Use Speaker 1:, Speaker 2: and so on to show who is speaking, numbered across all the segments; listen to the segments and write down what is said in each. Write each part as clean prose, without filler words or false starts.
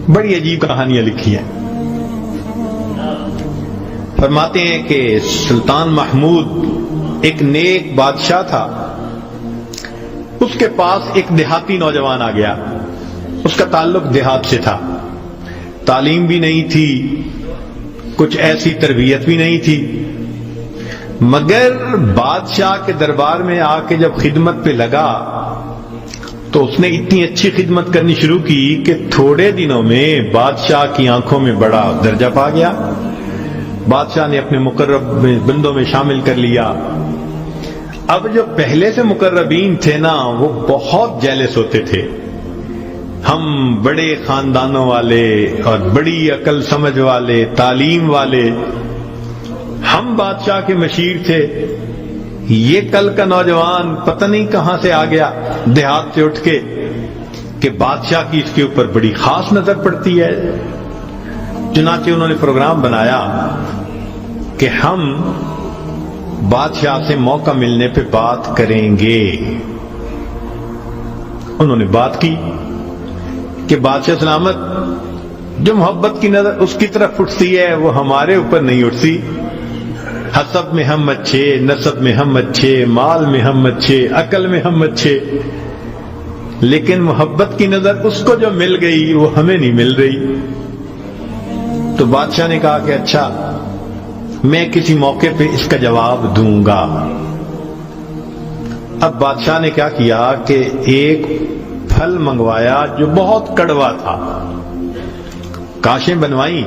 Speaker 1: بڑی عجیب کہانیاں لکھی ہیں. فرماتے ہیں کہ سلطان محمود ایک نیک بادشاہ تھا. اس کے پاس ایک دیہاتی نوجوان آ گیا. اس کا تعلق دیہات سے تھا. تعلیم بھی نہیں تھی, کچھ ایسی تربیت بھی نہیں تھی, مگر بادشاہ کے دربار میں آ کے جب خدمت پہ لگا تو اس نے اتنی اچھی خدمت کرنی شروع کی کہ تھوڑے دنوں میں بادشاہ کی آنکھوں میں بڑا درجہ پا گیا. بادشاہ نے اپنے مقرب بندوں میں شامل کر لیا. اب جو پہلے سے مقربین تھے نا, وہ بہت جیلس ہوتے تھے. ہم بڑے خاندانوں والے اور بڑی عقل سمجھ والے, تعلیم والے, ہم بادشاہ کے مشیر تھے. یہ کل کا نوجوان پتہ نہیں کہاں سے آ گیا دیہات سے اٹھ کے کہ بادشاہ کی اس کے اوپر بڑی خاص نظر پڑتی ہے. چنانچہ انہوں نے پروگرام بنایا کہ ہم بادشاہ سے موقع ملنے پہ بات کریں گے. انہوں نے بات کی کہ بادشاہ سلامت, جو محبت کی نظر اس کی طرف اٹھتی ہے وہ ہمارے اوپر نہیں اٹھتی. حسب میں ہم اچھے, نسب میں ہم اچھے, مال میں ہم اچھے, عقل میں ہم اچھے, لیکن محبت کی نظر اس کو جو مل گئی وہ ہمیں نہیں مل رہی. تو بادشاہ نے کہا کہ اچھا, میں کسی موقع پہ اس کا جواب دوں گا. اب بادشاہ نے کیا کیا کہ ایک پھل منگوایا جو بہت کڑوا تھا. کاشیں بنوائیں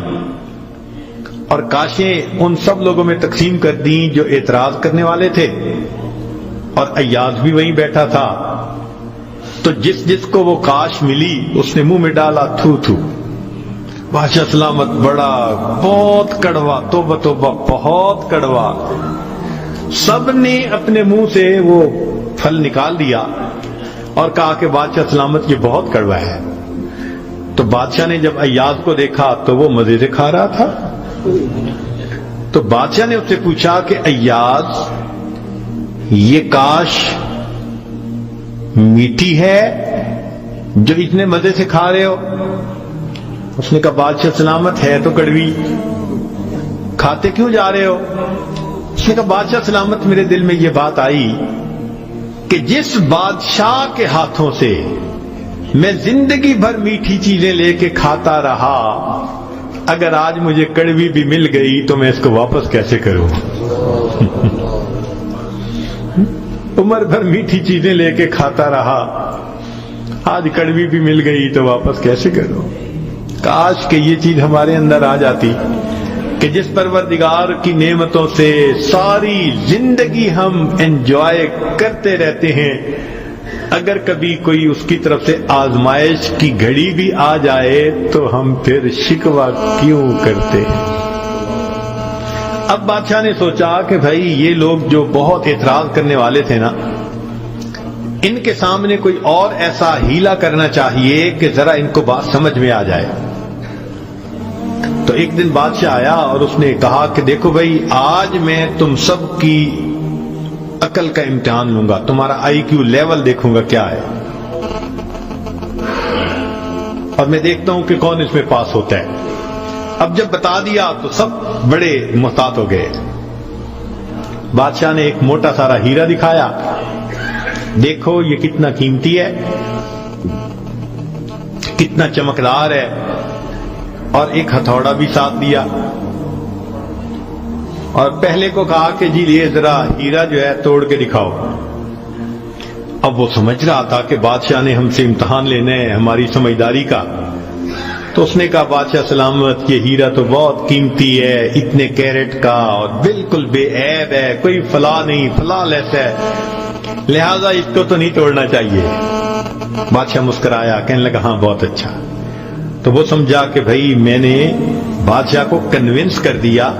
Speaker 1: اور کاشیں ان سب لوگوں میں تقسیم کر دیں جو اعتراض کرنے والے تھے, اور ایاز بھی وہیں بیٹھا تھا. تو جس جس کو وہ کاش ملی اس نے منہ میں ڈالا تھو تھو. بادشاہ سلامت بڑا بہت کڑوا, توبہ توبہ بہت کڑوا. سب نے اپنے منہ سے وہ پھل نکال دیا اور کہا کہ بادشاہ سلامت یہ بہت کڑوا ہے. تو بادشاہ نے جب ایاز کو دیکھا تو وہ مزے سے کھا رہا تھا. تو بادشاہ نے اس سے پوچھا کہ ایاز, یہ کاش میٹھی ہے جو اتنے مزے سے کھا رہے ہو؟ اس نے کہا بادشاہ سلامت ہے تو کڑوی, کھاتے کیوں جا رہے ہو؟ اس نے کہا بادشاہ سلامت میرے دل میں یہ بات آئی کہ جس بادشاہ کے ہاتھوں سے میں زندگی بھر میٹھی چیزیں لے کے کھاتا رہا, اگر آج مجھے کڑوی بھی مل گئی تو میں اس کو واپس کیسے کروں؟ عمر بھر میٹھی چیزیں لے کے کھاتا رہا, آج کڑوی بھی مل گئی تو واپس کیسے کروں؟ کاش کہ یہ چیز ہمارے اندر آ جاتی کہ جس پروردگار کی نعمتوں سے ساری زندگی ہم انجوائے کرتے رہتے ہیں, اگر کبھی کوئی اس کی طرف سے آزمائش کی گھڑی بھی آ جائے تو ہم پھر شکوہ کیوں کرتے ہیں؟ اب بادشاہ نے سوچا کہ بھائی یہ لوگ جو بہت اعتراض کرنے والے تھے نا, ان کے سامنے کوئی اور ایسا ہیلا کرنا چاہیے کہ ذرا ان کو بات سمجھ میں آ جائے. تو ایک دن بادشاہ آیا اور اس نے کہا کہ دیکھو بھائی, آج میں تم سب کی عقل کا امتحان لوں گا, تمہارا آئی کیو لیول دیکھوں گا کیا ہے, اور میں دیکھتا ہوں کہ کون اس میں پاس ہوتا ہے. اب جب بتا دیا تو سب بڑے محتاط ہو گئے. بادشاہ نے ایک موٹا سارا ہیرا دکھایا, دیکھو یہ کتنا قیمتی ہے, کتنا چمکدار ہے, اور ایک ہتھوڑا بھی ساتھ دیا, اور پہلے کو کہا کہ جی یہ ذرا ہیرا جو ہے توڑ کے دکھاؤ. اب وہ سمجھ رہا تھا کہ بادشاہ نے ہم سے امتحان لینا ہے ہماری سمجھداری کا. تو اس نے کہا بادشاہ سلامت یہ ہیرا تو بہت قیمتی ہے, اتنے کیرٹ کا اور بالکل بے عیب ہے, کوئی فلاں نہیں, فلاں لیس ہے, لہذا اس کو تو نہیں توڑنا چاہیے. بادشاہ مسکرایا, کہنے لگا ہاں بہت اچھا. تو وہ سمجھا کہ بھائی میں نے بادشاہ کو کنونس کر دیا,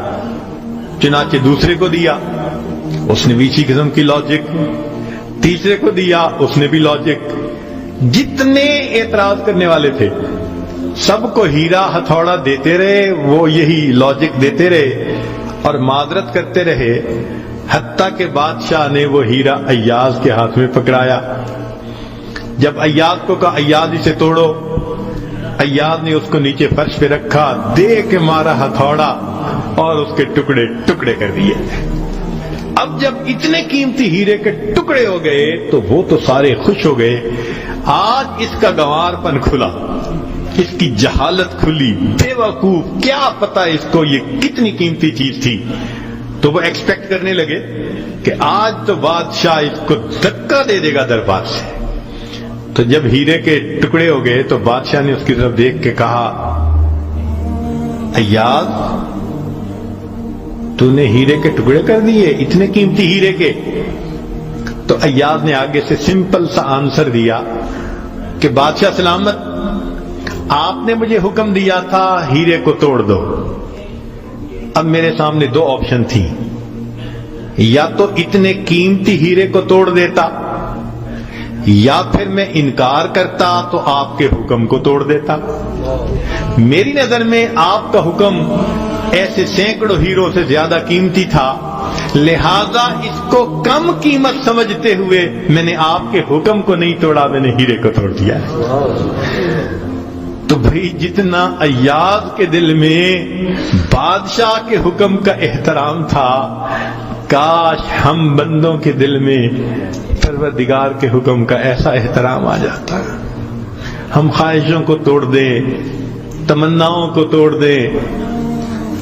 Speaker 1: چنانچہ دوسرے کو دیا, اس نے بھی اسی قسم کی لاجک, تیسرے کو دیا, اس نے بھی لاجک. جتنے اعتراض کرنے والے تھے سب کو ہیرا ہتھوڑا دیتے رہے, وہ یہی لاجک دیتے رہے اور معذرت کرتے رہے, حتیٰ کہ بادشاہ نے وہ ہیرا ایاز کے ہاتھ میں پکڑایا. جب ایاز کو کہا ایاز اسے توڑو, ایاز نے اس کو نیچے فرش پہ رکھا، دے کے مارا ہتھوڑا اور اس کے ٹکڑے ٹکڑے کر دیے۔ اب جب اتنے قیمتی ہیرے کے ٹکڑے ہو گئے تو وہ تو سارے خوش ہو گئے، آج اس کا گنوار پن کھلا، اس کی جہالت کھلی، بے وقوف، کیا پتا اس کو یہ کتنی قیمتی چیز تھی۔ تو وہ ایکسپیکٹ کرنے لگے کہ آج تو بادشاہ اس کو دھکا دے دے گا دربار سے۔ تو جب ہیرے کے ٹکڑے ہو گئے تو بادشاہ نے اس کی طرف دیکھ کے کہا، ایاز تو نے ہیرے کے ٹکڑے کر دیے، اتنے قیمتی ہیرے کے؟ تو ایاز نے آگے سے سمپل سا آنسر دیا کہ بادشاہ سلامت، آپ نے مجھے حکم دیا تھا ہیرے کو توڑ دو۔ اب میرے سامنے دو آپشن تھی، یا تو اتنے قیمتی ہیرے کو توڑ دیتا، یا پھر میں انکار کرتا تو آپ کے حکم کو توڑ دیتا۔ میری نظر میں آپ کا حکم ایسے سینکڑوں ہیروں سے زیادہ قیمتی تھا، لہذا اس کو کم قیمت سمجھتے ہوئے میں نے آپ کے حکم کو نہیں توڑا، میں نے ہیرے کو توڑ دیا۔ تو بھئی جتنا ایاز کے دل میں بادشاہ کے حکم کا احترام تھا، کاش ہم بندوں کے دل میں پروردگار کے حکم کا ایسا احترام آ جاتا۔ ہم خواہشوں کو توڑ دیں، تمناؤں کو توڑ دیں،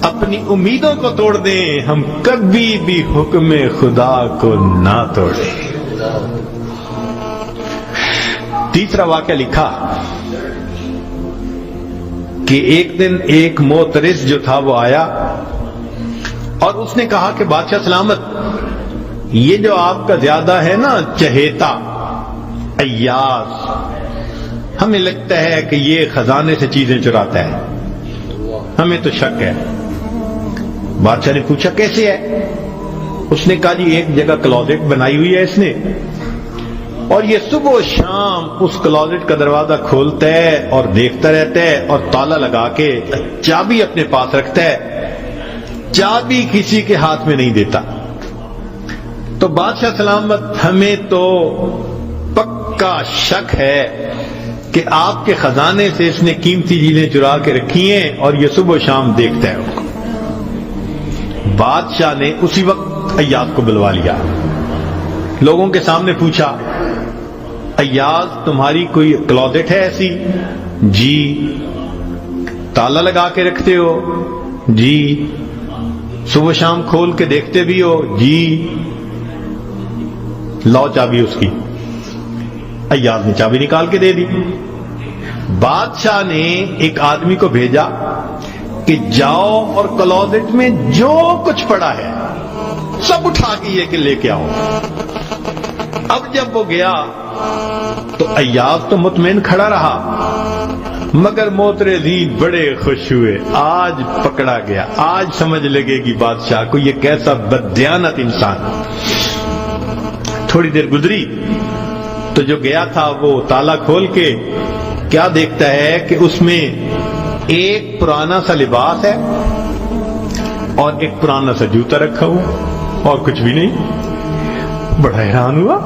Speaker 1: اپنی امیدوں کو توڑ دیں، ہم کبھی بھی حکم خدا کو نہ توڑیں۔ تیسرا واقعہ لکھا کہ ایک دن ایک معترض جو تھا وہ آیا اور اس نے کہا کہ بادشاہ سلامت، یہ جو آپ کا زیادہ ہے نا چہیتا ایاز، ہمیں لگتا ہے کہ یہ خزانے سے چیزیں چراتا ہے، ہمیں تو شک ہے۔ بادشاہ نے پوچھا کیسے ہے؟ اس نے کہا جی ایک جگہ کلوزٹ بنائی ہوئی ہے اس نے، اور یہ صبح و شام اس کلوزٹ کا دروازہ کھولتا ہے اور دیکھتا رہتا ہے اور تالا لگا کے چابی اپنے پاس رکھتا ہے، چابی کسی کے ہاتھ میں نہیں دیتا۔ تو بادشاہ سلامت، ہمیں تو پکا شک ہے کہ آپ کے خزانے سے اس نے قیمتی چیزیں چرا کے رکھی ہیں اور یہ صبح و شام دیکھتا ہے ان کو۔ بادشاہ نے اسی وقت ایاز کو بلوا لیا، لوگوں کے سامنے پوچھا، ایاز تمہاری کوئی کلوزٹ ہے ایسی؟ جی۔ تالا لگا کے رکھتے ہو؟ جی۔ صبح شام کھول کے دیکھتے بھی ہو؟ جی۔ لاؤ چابی اس کی۔ ایاز نے چابی نکال کے دے دی۔ بادشاہ نے ایک آدمی کو بھیجا کہ جاؤ اور کلوزٹ میں جو کچھ پڑا ہے سب اٹھا کے یہ کہ لے کے آؤ۔ اب جب وہ گیا تو ایاز تو مطمئن کھڑا رہا، مگر معترضین بڑے خوش ہوئے، آج پکڑا گیا، آج سمجھ لگے گی بادشاہ کو یہ کیسا بددیانت انسان۔ تھوڑی دیر گزری تو جو گیا تھا وہ تالا کھول کے کیا دیکھتا ہے کہ اس میں ایک پرانا سا لباس ہے اور ایک پرانا سا جوتا رکھا ہوا اور کچھ بھی نہیں۔ بڑا حیران ہوا،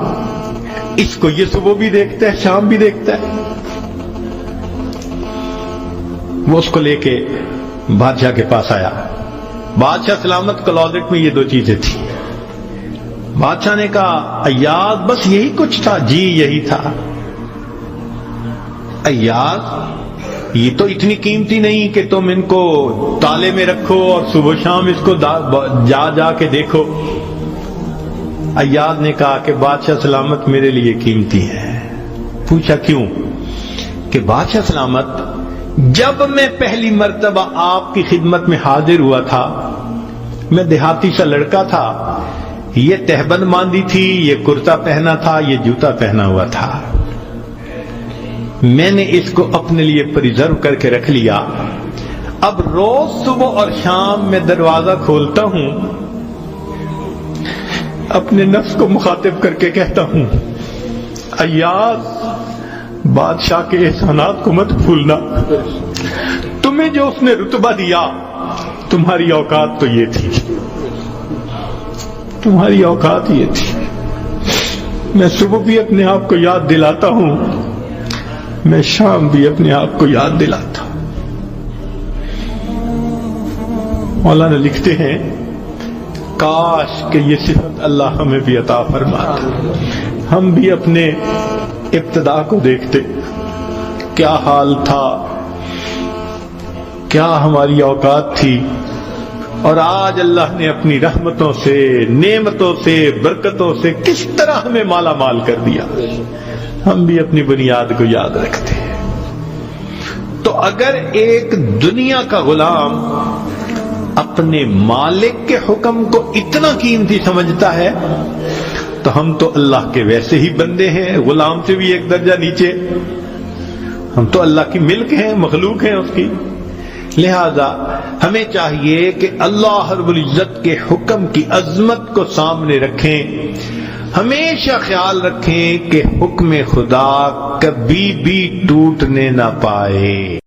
Speaker 1: اس کو یہ صبح بھی دیکھتا ہے شام بھی دیکھتا ہے۔ وہ اس کو لے کے بادشاہ کے پاس آیا۔ بادشاہ سلامت، کلوزٹ میں یہ دو چیزیں تھیں۔ بادشاہ نے کہا ایاز بس یہی کچھ تھا؟ جی یہی تھا۔ ایاز یہ تو اتنی قیمتی نہیں کہ تم ان کو تالے میں رکھو اور صبح شام اس کو جا جا کے دیکھو۔ ایاز نے کہا کہ بادشاہ سلامت میرے لیے قیمتی ہے۔ پوچھا کیوں؟ کہ بادشاہ سلامت، جب میں پہلی مرتبہ آپ کی خدمت میں حاضر ہوا تھا، میں دیہاتی سا لڑکا تھا، یہ تہبند باندھی تھی، یہ کرتا پہنا تھا، یہ جوتا پہنا ہوا تھا، میں نے اس کو اپنے لیے پریزرو کر کے رکھ لیا۔ اب روز صبح اور شام میں دروازہ کھولتا ہوں، اپنے نفس کو مخاطب کر کے کہتا ہوں ایاز بادشاہ کے احسانات کو مت بھولنا، تمہیں جو اس نے رتبہ دیا تمہاری اوقات تو یہ تھی، تمہاری اوقات یہ تھی۔ میں صبح بھی اپنے آپ کو یاد دلاتا ہوں میں شام بھی اپنے آپ کو یاد دلاتا ہوں۔ مولانا لکھتے ہیں کاش کہ یہ صفت اللہ ہمیں بھی عطا فرماتا، ہم بھی اپنے ابتدا کو دیکھتے، کیا حال تھا، کیا ہماری اوقات تھی، اور آج اللہ نے اپنی رحمتوں سے، نعمتوں سے، برکتوں سے کس طرح ہمیں مالا مال کر دیا، ہم بھی اپنی بنیاد کو یاد رکھتے ہیں۔ تو اگر ایک دنیا کا غلام اپنے مالک کے حکم کو اتنا قیمتی سمجھتا ہے تو ہم تو اللہ کے ویسے ہی بندے ہیں، غلام سے بھی ایک درجہ نیچے، ہم تو اللہ کی ملک ہیں، مخلوق ہیں اس کی۔ لہذا ہمیں چاہیے کہ اللہ رب العزت کے حکم کی عظمت کو سامنے رکھیں، ہمیشہ خیال رکھیں کہ حکم خدا کبھی بھی ٹوٹنے نہ پائے۔